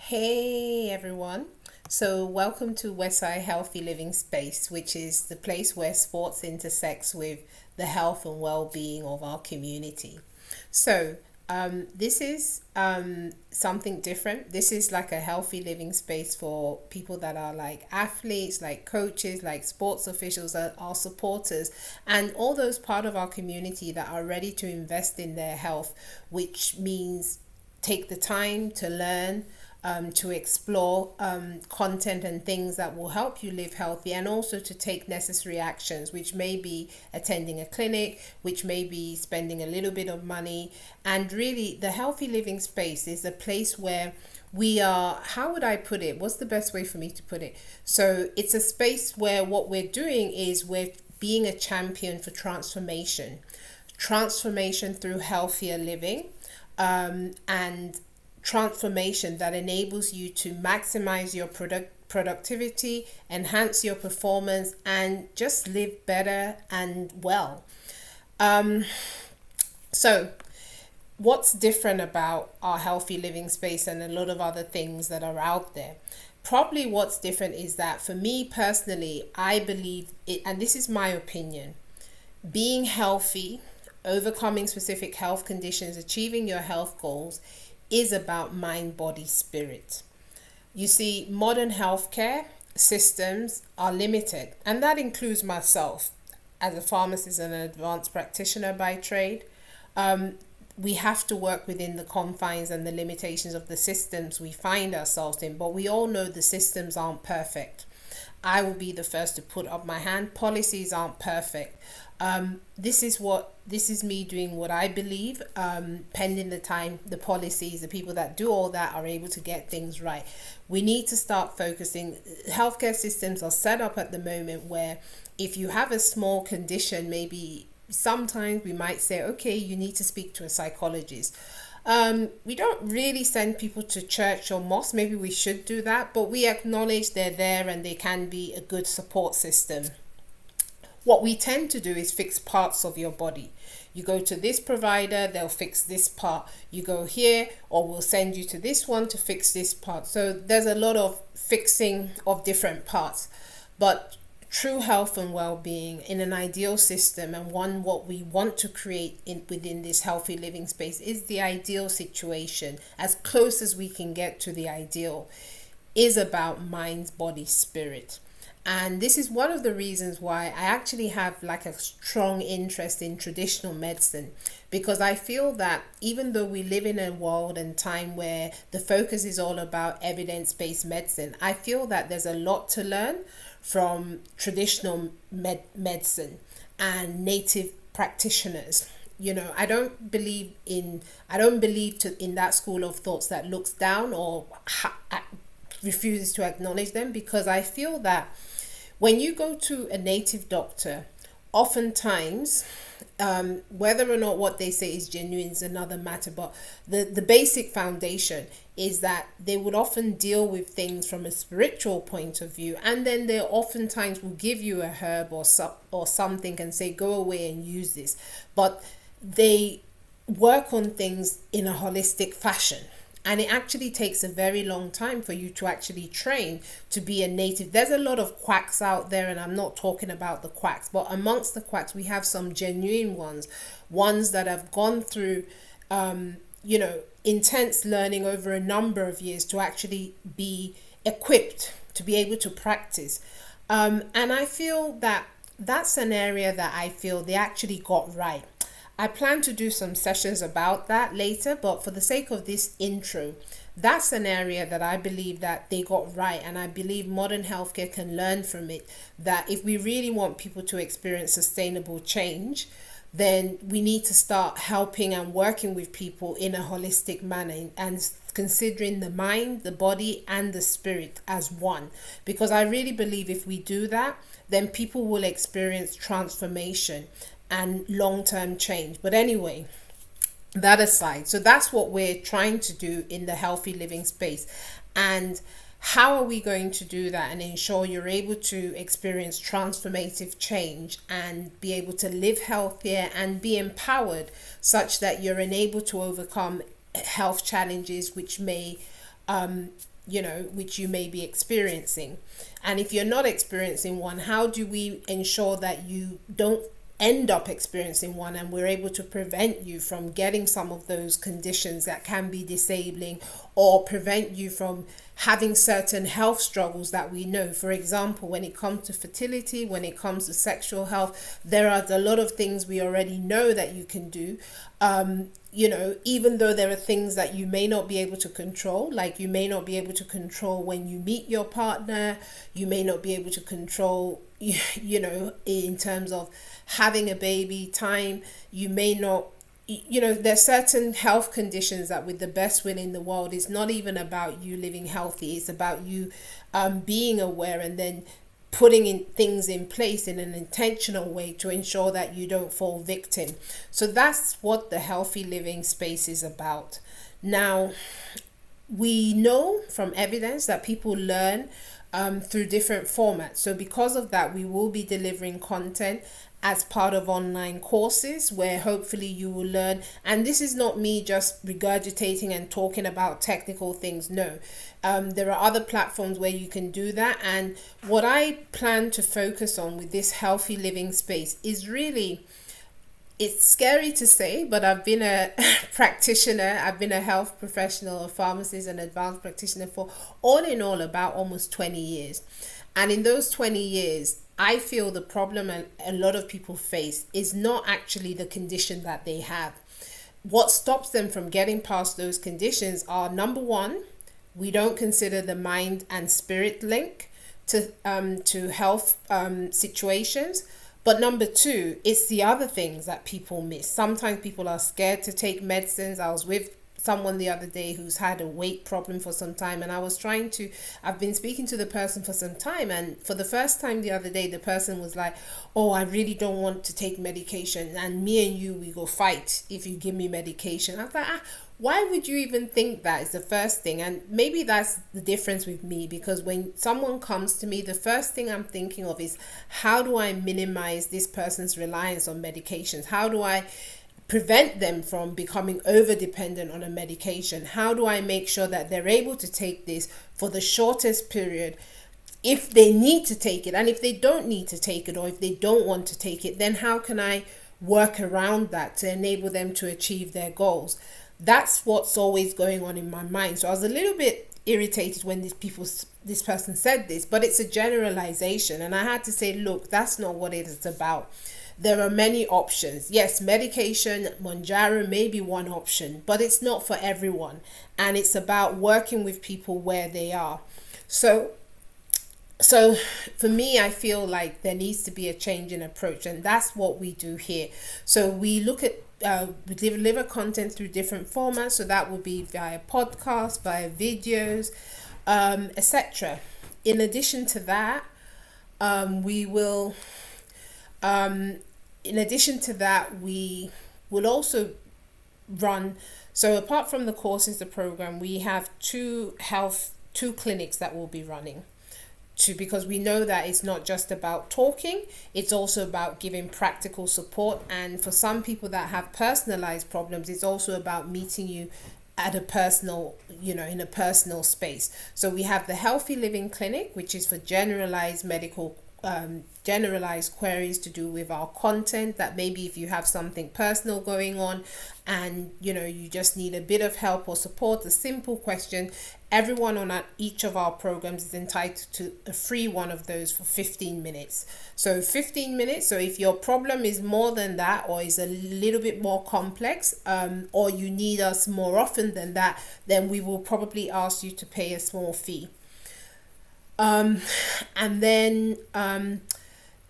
Hey everyone. So, welcome to Westside Healthy Living Space, which is the place where sports intersects with the health and well-being of our community. So, this is something different. This is like a healthy living space for people that are like athletes, like coaches, like sports officials, that are supporters, and all those part of our community that are ready to invest in their health, which means take the time to learn, to explore content and things that will help you live healthy, and also to take necessary actions, which may be attending a clinic, which may be spending a little bit of money. And really, the healthy living space is a place where we are, how would I put it? What's the best way for me to put it? So, it's a space where what we're doing is we're being a champion for transformation through healthier living, and transformation that enables you to maximize your productivity, enhance your performance, and just live better and well. Um, so, what's different about our healthy living space and a lot of other things that are out there? Probably what's different is that for me personally, I believe it, and this is my opinion, being healthy, overcoming specific health conditions, achieving your health goals is about mind, body, spirit. You see, modern healthcare systems are limited, and that includes myself as a pharmacist and an advanced practitioner by trade. Um, we have to work within the confines and the limitations of the systems we find ourselves in, but we all know the systems aren't perfect. I will be the first to put up my hand. Policies aren't perfect. This is me doing what I believe, pending the time, the policies, the people that do all that are able to get things right. We need to start focusing. Healthcare systems are set up at the moment where if you have a small condition, maybe sometimes we might say, okay, you need to speak to a psychologist. We don't really send people to church or mosque. Maybe we should do that, but we acknowledge they're there and they can be a good support system. What we tend to do is fix parts of your body. You go to this provider, they'll fix this part. You go here, or we'll send you to this one to fix this part. So there's a lot of fixing of different parts. But true health and well-being in an ideal system, and one what we want to create within this healthy living space, is the ideal situation, as close as we can get to the ideal, is about mind, body, spirit. And this is one of the reasons why I actually have like a strong interest in traditional medicine, because I feel that even though we live in a world and time where the focus is all about evidence-based medicine, I feel that there's a lot to learn from traditional medicine and native practitioners. You know, I don't believe in that school of thoughts that looks down or refuses to acknowledge them, because I feel that when you go to a native doctor, oftentimes, whether or not what they say is genuine is another matter, but the basic foundation is that they would often deal with things from a spiritual point of view, and then they oftentimes will give you a herb or something and say, go away and use this. But they work on things in a holistic fashion. And it actually takes a very long time for you to actually train to be a native. There's a lot of quacks out there, and I'm not talking about the quacks, but amongst the quacks, we have some genuine ones that have gone through, intense learning over a number of years to actually be equipped to be able to practice. And I feel that that's an area that I feel they actually got right. I plan to do some sessions about that later, but for the sake of this intro, that's an area that I believe that they got right, and I believe modern healthcare can learn from it. That if we really want people to experience sustainable change, then we need to start helping and working with people in a holistic manner, and considering the mind, the body, and the spirit as one. Because I really believe if we do that, then people will experience transformation and long-term change. But anyway, that aside, so that's what we're trying to do in the healthy living space. And how are we going to do that and ensure you're able to experience transformative change and be able to live healthier and be empowered such that you're enabled to overcome health challenges which may which you may be experiencing. And if you're not experiencing one, how do we ensure that you don't end up experiencing one, and we're able to prevent you from getting some of those conditions that can be disabling, or prevent you from having certain health struggles that we know. For example, when it comes to fertility, when it comes to sexual health, there are a lot of things we already know that you can do. Even though there are things that you may not be able to control, like you may not be able to control when you meet your partner, you may not be able to control, in terms of having a baby time, you may not, there's certain health conditions that, with the best will in the world, it's not even about you living healthy, it's about you being aware and then putting in things in place in an intentional way to ensure that you don't fall victim. So that's what the healthy living space is about. Now, we know from evidence that people learn through different formats. So because of that, we will be delivering content as part of online courses where hopefully you will learn. And this is not me just regurgitating and talking about technical things. No, there are other platforms where you can do that. And what I plan to focus on with this healthy living space is really, it's scary to say, but I've been a practitioner, I've been a health professional, a pharmacist, and advanced practitioner for all in all about almost 20 years. And in those 20 years, I feel the problem a lot of people face is not actually the condition that they have. What stops them from getting past those conditions are, number one, we don't consider the mind and spirit link to health situations. But number two, it's the other things that people miss. Sometimes people are scared to take medicines. I was with someone the other day who's had a weight problem for some time, and I've been speaking to the person for some time, and for the first time the other day, the person was like, oh, I really don't want to take medication, and me and you, we go fight if you give me medication. I was like, why would you even think that is the first thing? And maybe that's the difference with me, because when someone comes to me, the first thing I'm thinking of is, how do I minimize this person's reliance on medications? How do I prevent them from becoming over dependent on a medication? How do I make sure that they're able to take this for the shortest period if they need to take it? And if they don't need to take it, or if they don't want to take it, then how can I work around that to enable them to achieve their goals? That's what's always going on in my mind. So I was a little bit irritated when this person said this, but it's a generalization, and I had to say, look, that's not what it is about. There are many options. Yes, medication, Mounjaro may be one option, but it's not for everyone. And it's about working with people where they are. So for me, I feel like there needs to be a change in approach, and that's what we do here. So we look at, we deliver content through different formats. So that would be via podcasts, via videos, etc. In addition to that, we will also run, so apart from the courses, the program, we have two clinics that we'll be running, because we know that it's not just about talking, it's also about giving practical support. And for some people that have personalized problems, it's also about meeting you at a personal, in a personal space. So we have the Healthy Living Clinic, which is for generalized queries to do with our content, that maybe if you have something personal going on and you just need a bit of help or support, a simple question, everyone on each of our programs is entitled to a free one of those for 15 minutes. So 15 minutes. So if your problem is more than that, or is a little bit more complex, or you need us more often than that, then we will probably ask you to pay a small fee. And then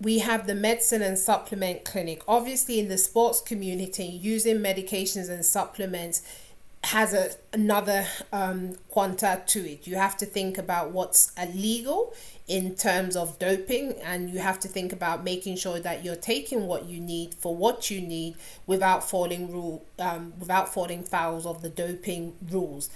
we have the medicine and supplement clinic. Obviously, in the sports community, using medications and supplements has another quanta to it. You have to think about what's illegal in terms of doping, and you have to think about making sure that you're taking what you need for what you need without falling foul of the doping rules.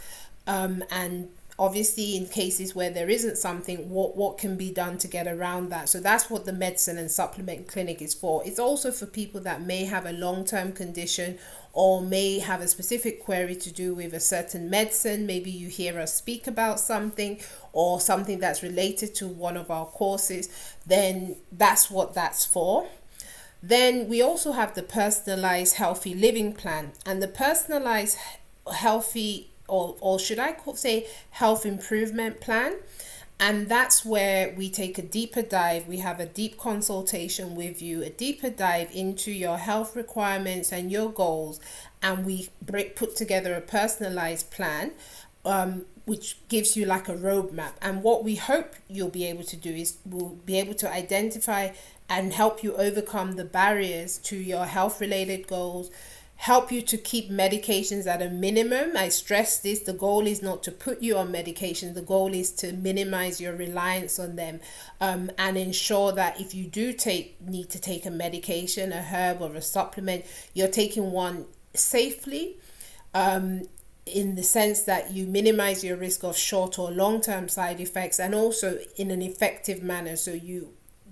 And obviously, in cases where there isn't something, what can be done to get around that? So that's what the medicine and supplement clinic is for. It's also for people that may have a long-term condition, or may have a specific query to do with a certain medicine. Maybe you hear us speak about something or something that's related to one of our courses, then that's what that's for. Then we also have the personalized healthy living plan, and the personalized healthy, or should I say health improvement plan. And that's where we take a deeper dive. We have a deep consultation with you, a deeper dive into your health requirements and your goals. And we put together a personalized plan, which gives you like a roadmap. And what we hope you'll be able to do is we'll be able to identify and help you overcome the barriers to your health related goals, help you to keep medications at a minimum. I stress this, the goal is not to put you on medication, the goal is to minimize your reliance on them, and ensure that if you do need to take a medication, a herb or a supplement, you're taking one safely, in the sense that you minimize your risk of short or long-term side effects, and also in an effective manner, so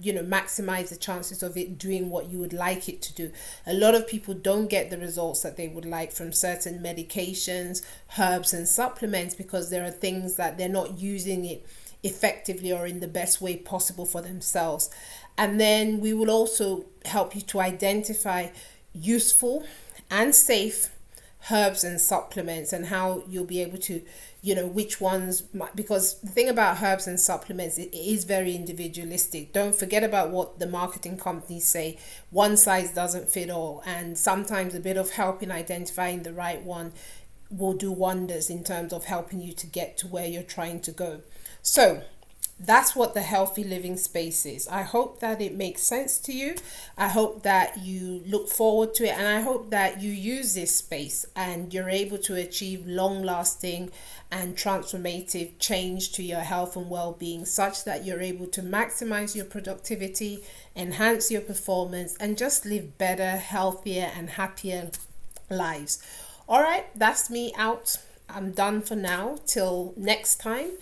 you know, maximize the chances of it doing what you would like it to do. A lot of people don't get the results that they would like from certain medications, herbs and supplements, because there are things that they're not using it effectively or in the best way possible for themselves. And then we will also help you to identify useful and safe herbs and supplements, and how you'll be able to, you know, which ones because the thing about herbs and supplements, it is very individualistic. Don't forget about what the marketing companies say. One size doesn't fit all, and sometimes a bit of help in identifying the right one will do wonders in terms of helping you to get to where you're trying to go. So that's what the healthy living space is. I hope that it makes sense to you. I hope that you look forward to it, and I hope that you use this space and you're able to achieve long-lasting and transformative change to your health and well-being, such that you're able to maximize your productivity, enhance your performance, and just live better, healthier, and happier lives. All right, that's me out. I'm done for now. Till next time,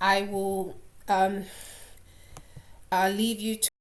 I will I'll leave you to